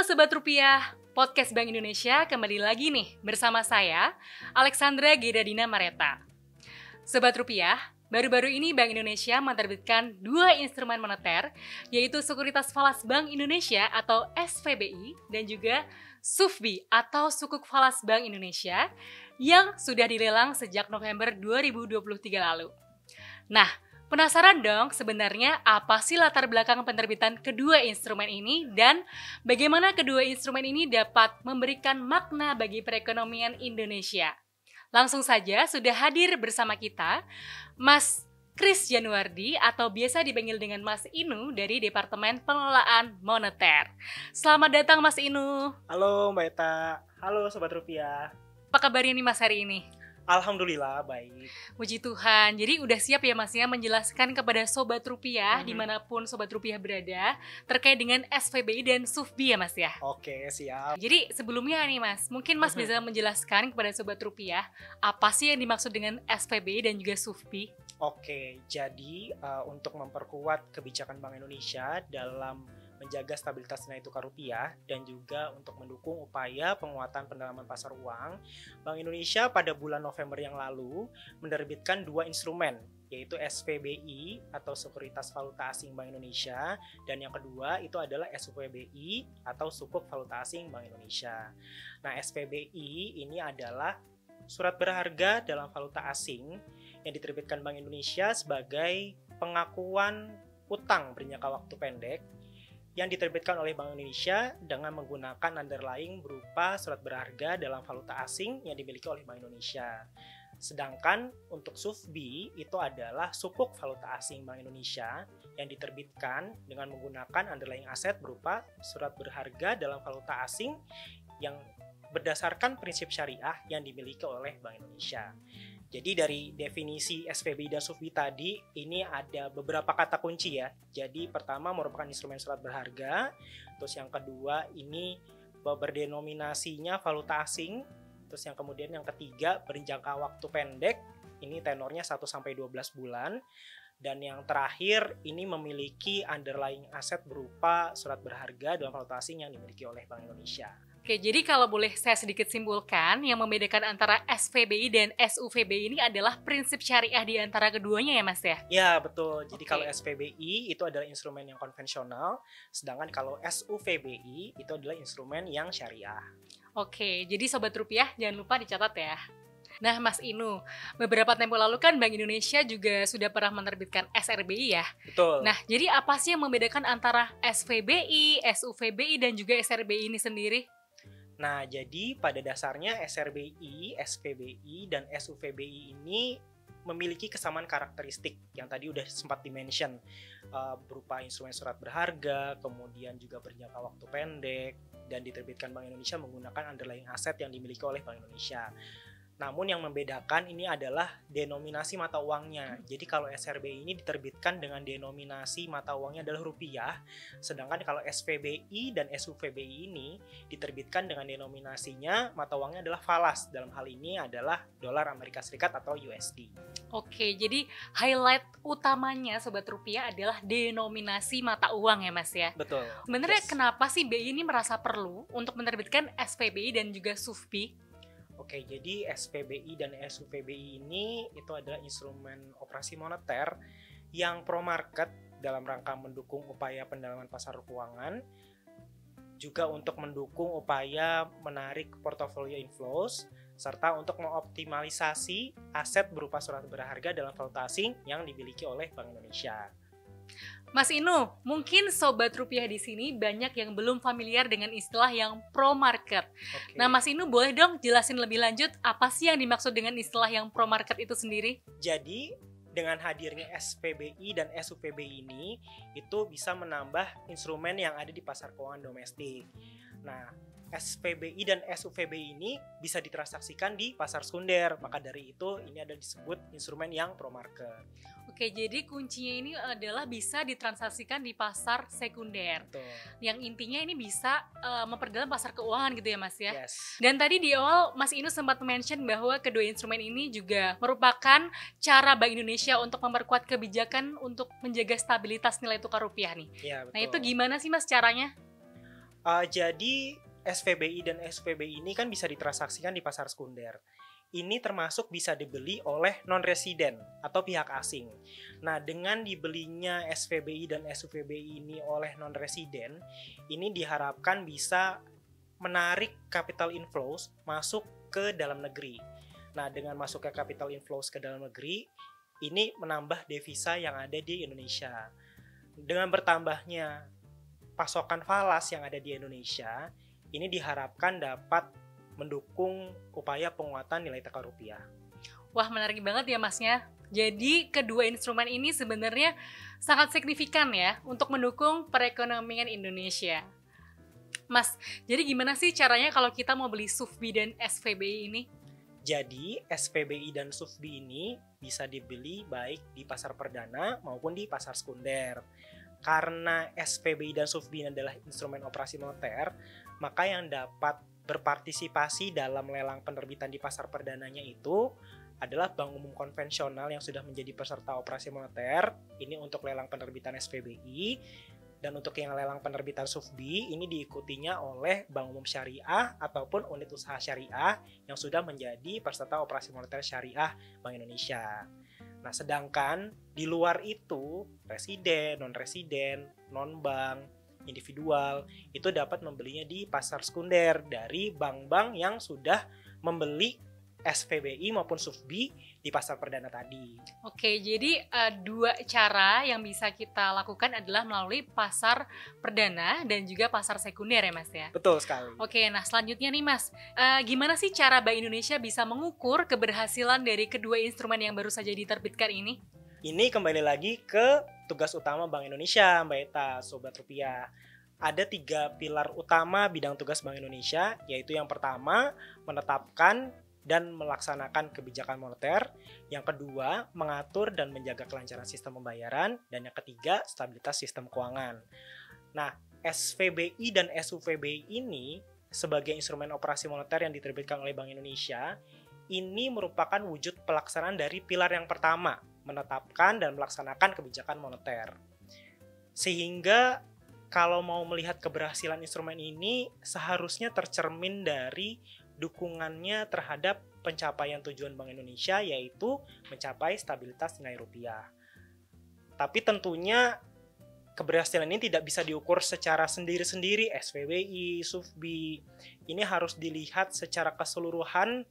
Sobat Rupiah, Podcast Bank Indonesia kembali lagi nih bersama saya, Alexandra Gedadina Mareta. Sobat Rupiah, baru-baru ini Bank Indonesia menerbitkan 2 instrumen moneter, yaitu Sekuritas Falas Bank Indonesia atau SVBI dan juga SUFBI atau Sukuk Falas Bank Indonesia yang sudah dilelang sejak November 2023 lalu. Nah, penasaran dong sebenarnya apa sih latar belakang penerbitan kedua instrumen ini dan bagaimana kedua instrumen ini dapat memberikan makna bagi perekonomian Indonesia? Langsung saja sudah hadir bersama kita Mas Kris Januardi atau biasa dipanggil dengan Mas Inu dari Departemen Pengelolaan Moneter. Selamat datang Mas Inu. Halo Mbak Eta, halo Sobat Rupiah. Apa kabarnya nih Mas hari ini? Alhamdulillah baik. Puji Tuhan, jadi udah siap ya Mas ya menjelaskan kepada Sobat Rupiah dimanapun Sobat Rupiah berada terkait dengan SVBI dan SUFBI ya Mas ya? Oke, siap. Jadi sebelumnya nih Mas, mungkin Mas bisa menjelaskan kepada Sobat Rupiah apa sih yang dimaksud dengan SVBI dan juga SUFBI? Oke, jadi untuk memperkuat kebijakan Bank Indonesia dalam menjaga stabilitas nilai tukar rupiah dan juga untuk mendukung upaya penguatan pendalaman pasar uang, Bank Indonesia pada bulan November yang lalu menerbitkan 2 instrumen, yaitu SVBI atau Sekuritas Valuta Asing Bank Indonesia, dan yang kedua itu adalah SUVBI atau Sukuk Valuta Asing Bank Indonesia. Nah, SVBI ini adalah surat berharga dalam valuta asing yang diterbitkan Bank Indonesia sebagai pengakuan utang berjangka waktu pendek yang diterbitkan oleh Bank Indonesia dengan menggunakan underlying berupa surat berharga dalam valuta asing yang dimiliki oleh Bank Indonesia. Sedangkan untuk SUFBI itu adalah sukuk valuta asing Bank Indonesia yang diterbitkan dengan menggunakan underlying aset berupa surat berharga dalam valuta asing yang berdasarkan prinsip syariah yang dimiliki oleh Bank Indonesia. Jadi dari definisi SVBI dan SUFBI tadi, ini ada beberapa kata kunci ya. Jadi pertama merupakan instrumen surat berharga, terus yang kedua ini berdenominasinya valuta asing, terus yang kemudian yang ketiga berjangka waktu pendek, ini tenornya 1-12 bulan, dan yang terakhir ini memiliki underlying aset berupa surat berharga dalam valuta asing yang dimiliki oleh Bank Indonesia. Oke, jadi kalau boleh saya sedikit simpulkan, yang membedakan antara SVBI dan SUVBI ini adalah prinsip syariah di antara keduanya ya Mas ya? Ya, betul. Jadi kalau SVBI itu adalah instrumen yang konvensional, sedangkan kalau SUVBI itu adalah instrumen yang syariah. Oke, jadi Sobat Rupiah jangan lupa dicatat ya. Nah Mas Inu, beberapa tempo lalu kan Bank Indonesia juga sudah pernah menerbitkan SRBI ya? Betul. Nah, jadi apa sih yang membedakan antara SVBI, SUVBI, dan juga SRBI ini sendiri? Nah, jadi pada dasarnya SRBI, SVBI, dan SUVBI ini memiliki kesamaan karakteristik yang tadi udah sempat dimention, berupa instrumen surat berharga, kemudian juga berjangka waktu pendek, dan diterbitkan Bank Indonesia menggunakan underlying aset yang dimiliki oleh Bank Indonesia. Namun yang membedakan ini adalah denominasi mata uangnya. Jadi kalau SRBI ini diterbitkan dengan denominasi mata uangnya adalah rupiah, sedangkan kalau SVBI dan SUVBI ini diterbitkan dengan denominasinya mata uangnya adalah falas. Dalam hal ini adalah dolar Amerika Serikat atau USD. Oke, jadi highlight utamanya Sobat Rupiah adalah denominasi mata uang ya Mas ya? Betul. Sebenarnya kenapa sih BI ini merasa perlu untuk menerbitkan SVBI dan juga SUFBI? Oke, jadi SVBI dan SUVBI ini itu adalah instrumen operasi moneter yang pro market dalam rangka mendukung upaya pendalaman pasar keuangan, juga untuk mendukung upaya menarik portofolio inflows, serta untuk mengoptimalisasi aset berupa surat berharga dalam valuta asing yang dimiliki oleh Bank Indonesia. Mas Inu, mungkin Sobat Rupiah di sini banyak yang belum familiar dengan istilah yang pro market. Oke. Nah Mas Inu boleh dong jelasin lebih lanjut apa sih yang dimaksud dengan istilah yang pro market itu sendiri? Jadi dengan hadirnya SVBI dan SUVBI ini itu bisa menambah instrumen yang ada di pasar keuangan domestik. Nah, SVBI dan SUVBI ini bisa ditransaksikan di pasar sekunder, maka dari itu ini ada disebut instrumen yang pro market. Oke, jadi kuncinya ini adalah bisa ditransaksikan di pasar sekunder. Betul. Yang intinya ini bisa memperdalam pasar keuangan gitu ya Mas ya. Yes. Dan tadi di awal Mas Inu sempat mention bahwa kedua instrumen ini juga merupakan cara Bank Indonesia untuk memperkuat kebijakan untuk menjaga stabilitas nilai tukar rupiah nih. Ya, betul. Nah itu gimana sih Mas caranya? Jadi SVBI dan SVBI ini kan bisa ditransaksikan di pasar sekunder. Ini termasuk bisa dibeli oleh non-residen atau pihak asing. Nah, dengan dibelinya SVBI dan SVBI ini oleh non-residen, ini diharapkan bisa menarik capital inflows masuk ke dalam negeri. Nah, dengan masuknya capital inflows ke dalam negeri, ini menambah devisa yang ada di Indonesia. Dengan bertambahnya pasokan falas yang ada di Indonesia, ini diharapkan dapat mendukung upaya penguatan nilai tukar rupiah. Wah, menarik banget ya Masnya. Jadi kedua instrumen ini sebenarnya sangat signifikan ya untuk mendukung perekonomian Indonesia. Mas, jadi gimana sih caranya kalau kita mau beli SUFBI dan SVBI ini? Jadi SVBI dan SUFBI ini bisa dibeli baik di pasar perdana maupun di pasar sekunder. Karena SVBI dan SUFBI adalah instrumen operasi moneter, maka yang dapat berpartisipasi dalam lelang penerbitan di pasar perdananya itu adalah bank umum konvensional yang sudah menjadi peserta operasi moneter. Ini untuk lelang penerbitan SVBI, dan untuk yang lelang penerbitan SUFBI ini diikutinya oleh bank umum syariah ataupun unit usaha syariah yang sudah menjadi peserta operasi moneter syariah Bank Indonesia. Nah, sedangkan di luar itu residen, non-residen, non-bank, individual itu dapat membelinya di pasar sekunder dari bank-bank yang sudah membeli SVBI maupun SUFBI di pasar perdana tadi. Oke, jadi dua cara yang bisa kita lakukan adalah melalui pasar perdana dan juga pasar sekunder ya Mas ya? Betul sekali. Oke, nah selanjutnya nih Mas, gimana sih cara Bank Indonesia bisa mengukur keberhasilan dari kedua instrumen yang baru saja diterbitkan ini? Ini kembali lagi ke tugas utama Bank Indonesia, Mbak Eta, Sobat Rupiah. Ada 3 pilar utama bidang tugas Bank Indonesia, yaitu yang pertama, menetapkan dan melaksanakan kebijakan moneter. Yang kedua, mengatur dan menjaga kelancaran sistem pembayaran. Dan yang ketiga, stabilitas sistem keuangan. Nah, SVBI dan SUVBI ini sebagai instrumen operasi moneter yang diterbitkan oleh Bank Indonesia, ini merupakan wujud pelaksanaan dari pilar yang pertama, menetapkan dan melaksanakan kebijakan moneter. Sehingga kalau mau melihat keberhasilan instrumen ini, seharusnya tercermin dari dukungannya terhadap pencapaian tujuan Bank Indonesia, yaitu mencapai stabilitas nilai rupiah. Tapi tentunya keberhasilan ini tidak bisa diukur secara sendiri-sendiri, SVBI, SUFBI. Ini harus dilihat secara keseluruhan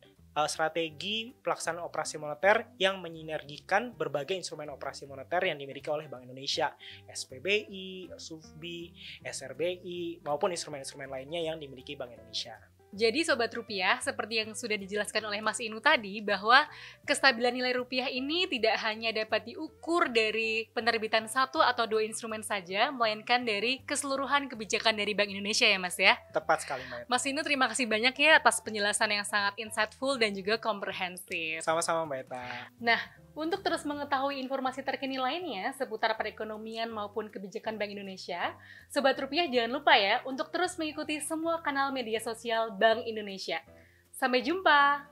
strategi pelaksanaan operasi moneter yang menyinergikan berbagai instrumen operasi moneter yang dimiliki oleh Bank Indonesia, SPBI, SUFBI, SRBI, maupun instrumen-instrumen lainnya yang dimiliki Bank Indonesia. Jadi Sobat Rupiah, seperti yang sudah dijelaskan oleh Mas Inu tadi, bahwa kestabilan nilai rupiah ini tidak hanya dapat diukur dari penerbitan satu atau dua instrumen saja, melainkan dari keseluruhan kebijakan dari Bank Indonesia ya Mas ya? Tepat sekali Mbak. Mas Inu, terima kasih banyak ya atas penjelasan yang sangat insightful dan juga komprehensif. Sama-sama Mbak Eta. Nah, untuk terus mengetahui informasi terkini lainnya seputar perekonomian maupun kebijakan Bank Indonesia, Sobat Rupiah jangan lupa ya untuk terus mengikuti semua kanal media sosial Bank Indonesia. Sampai jumpa!